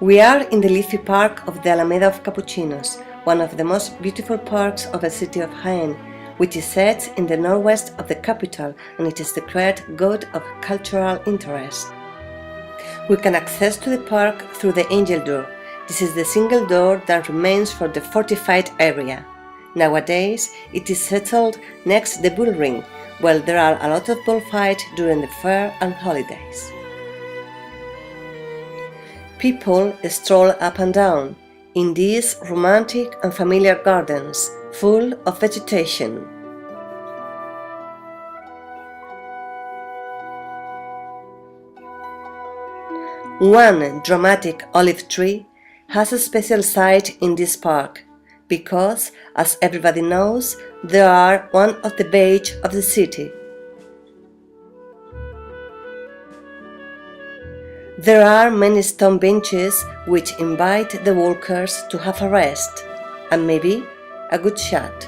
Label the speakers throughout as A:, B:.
A: We are in the leafy park of the Alameda of Capuchinos, one of the most beautiful parks of the city of Jaén, which is set in the northwest of the capital, and it is declared good of cultural interest. We can access to the park through the Angel Door. This is the single door that remains for the fortified area. Nowadays, it is settled next the bull ring, where there are a lot of bullfights during the fair and holidays. People stroll up and down in these romantic and familiar gardens, full of vegetation. One dramatic olive tree has a special site in this park, because, as everybody knows, they are one of the beige of the city. There are many stone benches which invite the walkers to have a rest and maybe a good shot.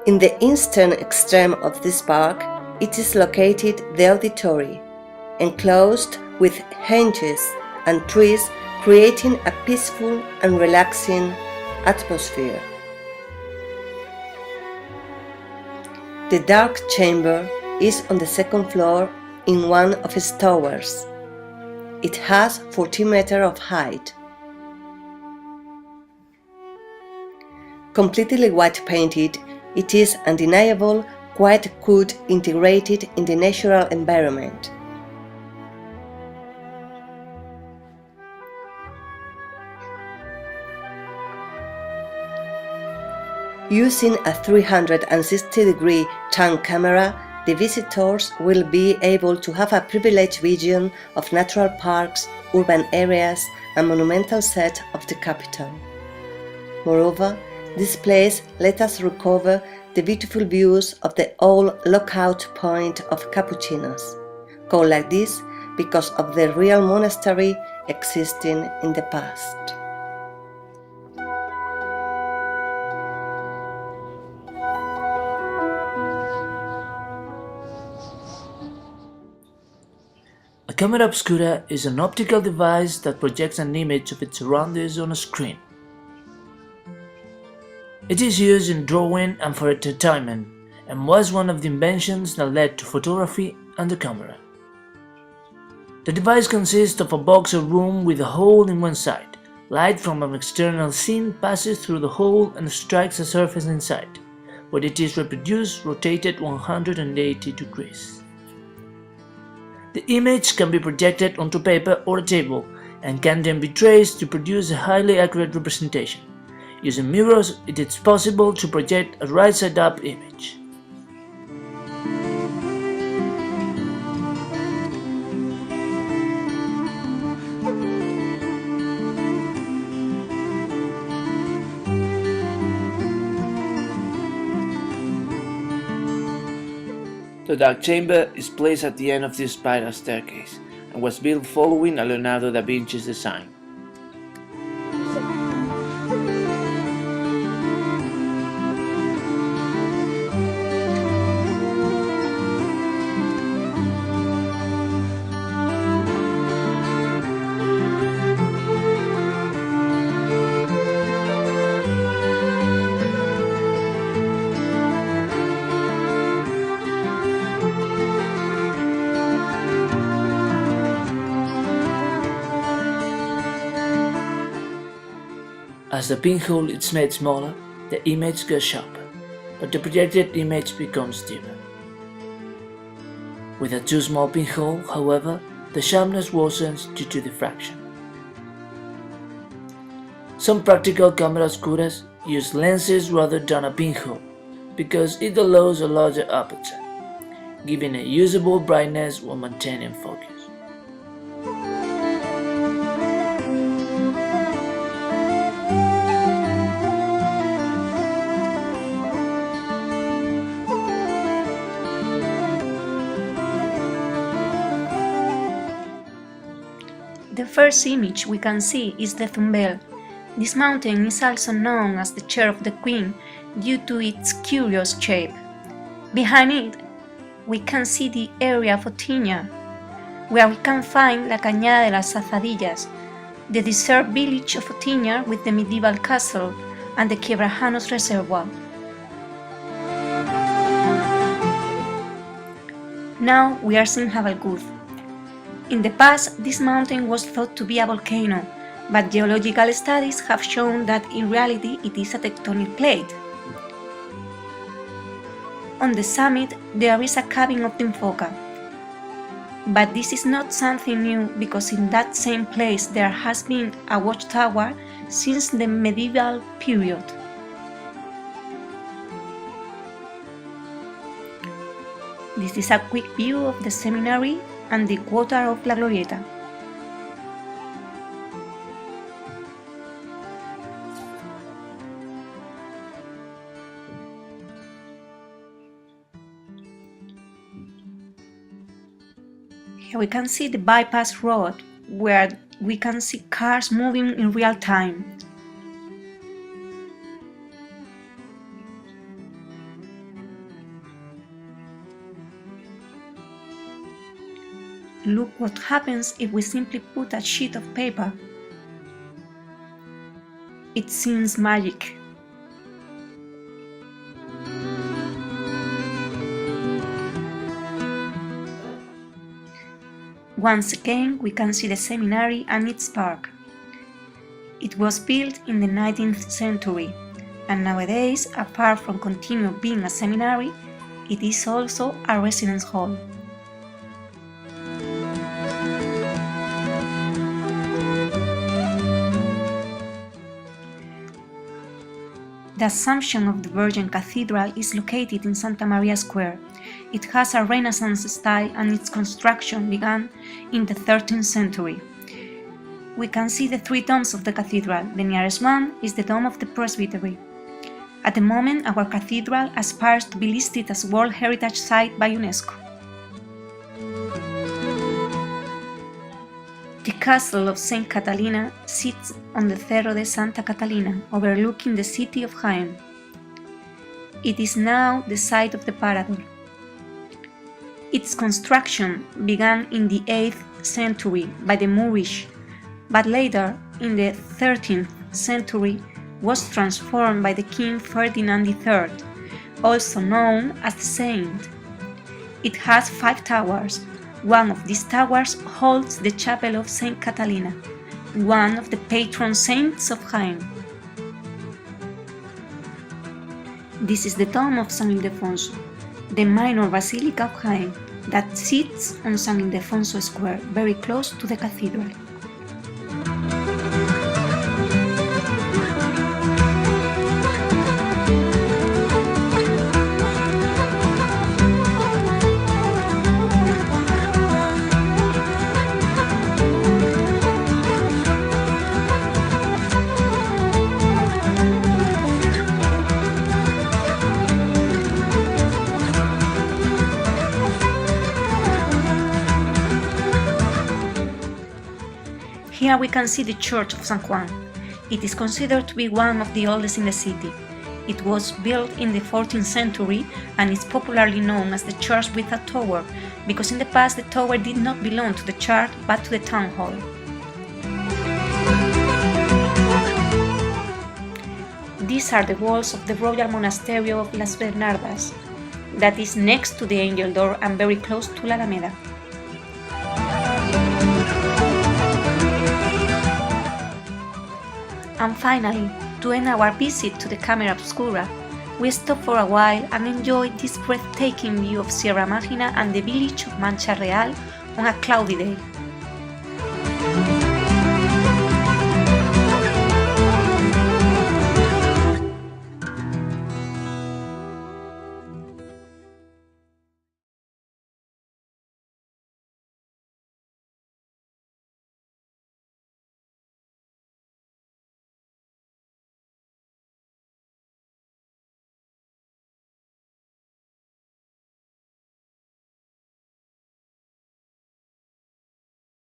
A: In the eastern extreme of this park, it is located the auditory, enclosed with hedges and trees, creating a peaceful and relaxing atmosphere. The dark chamber is on the second floor in one of its towers. It has 14 meters of height. Completely white painted, it is undeniable quite good integrated in the natural environment. Using a 360-degree tank camera, the visitors will be able to have a privileged vision of natural parks, urban areas, and monumental set of the capital. Moreover, this place let us recover the beautiful views of the old lookout point of Capuchinos, called like this because of the real monastery existing in the past.
B: A camera obscura is an optical device that projects an image of its surroundings on a screen. It is used in drawing and for entertainment, and was one of the inventions that led to photography and the camera. The device consists of a box or room with a hole in one side. Light from an external scene passes through the hole and strikes a surface inside, where it is reproduced rotated 180 degrees. The image can be projected onto paper or a table and can then be traced to produce a highly accurate representation. Using mirrors, it is possible to project a right-side-up image. The dark chamber is placed at the end of this spiral staircase and was built following a Leonardo da Vinci's design. As the pinhole is made smaller, the image gets sharper, but the projected image becomes dimmer. With a too small pinhole, however, the sharpness worsens due to diffraction. Some practical camera obscuras use lenses rather than a pinhole, because it allows a larger aperture, giving a usable brightness while maintaining focus.
C: The first image we can see is the Tumbel. This mountain is also known as the Chair of the Queen due to its curious shape. Behind it, we can see the area of Otiña. where we can find La Cañada de las Azadillas, the desert village of Otiñar with the medieval castle, and the Quebrajanos Reservoir. Now we are seeing Jabalcuz. In the past, this mountain was thought to be a volcano, but geological studies have shown that in reality it is a tectonic plate. On the summit, there is a cabin of Tinfoca. But this is not something new because in that same place there has been a watchtower since the medieval period. This is a quick view of the seminary and the quarter of La Glorieta. Here we can see the bypass road, where we can see cars moving in real time. Look what happens if we simply put a sheet of paper. It seems magic. Once again, we can see the seminary and its park. It was built in the 19th century, and nowadays, apart from continuing being a seminary, it is also a residence hall. The Assumption of the Virgin Cathedral is located in Santa Maria Square. It has a Renaissance style and its construction began in the 13th century. We can see the three domes of the cathedral. The nearest one is the dome of the presbytery. At the moment, our cathedral aspires to be listed as World Heritage Site by UNESCO. The castle of Saint Catalina sits on the Cerro de Santa Catalina, overlooking the city of Jaén. It is now the site of the Parador. Its construction began in the 8th century by the Moorish, but later, in the 13th century, was transformed by the King Ferdinand III, also known as the Saint. It has 5 towers. One of these towers holds the chapel of Saint Catalina, one of the patron saints of Jaén. This is the tomb of San Ildefonso, the minor basilica of Jaén, that sits on San Ildefonso Square, very close to the cathedral. Here we can see the Church of San Juan. It is considered to be one of the oldest in the city. It was built in the 14th century and is popularly known as the church with a tower, because in the past the tower did not belong to the church but to the town hall. These are the walls of the Royal Monastery of Las Bernardas, that is next to the Angel Door and very close to La Alameda. And finally, to end our visit to the Camera Obscura, we stopped for a while and enjoyed this breathtaking view of Sierra Mágina and the village of Mancha Real on a cloudy day.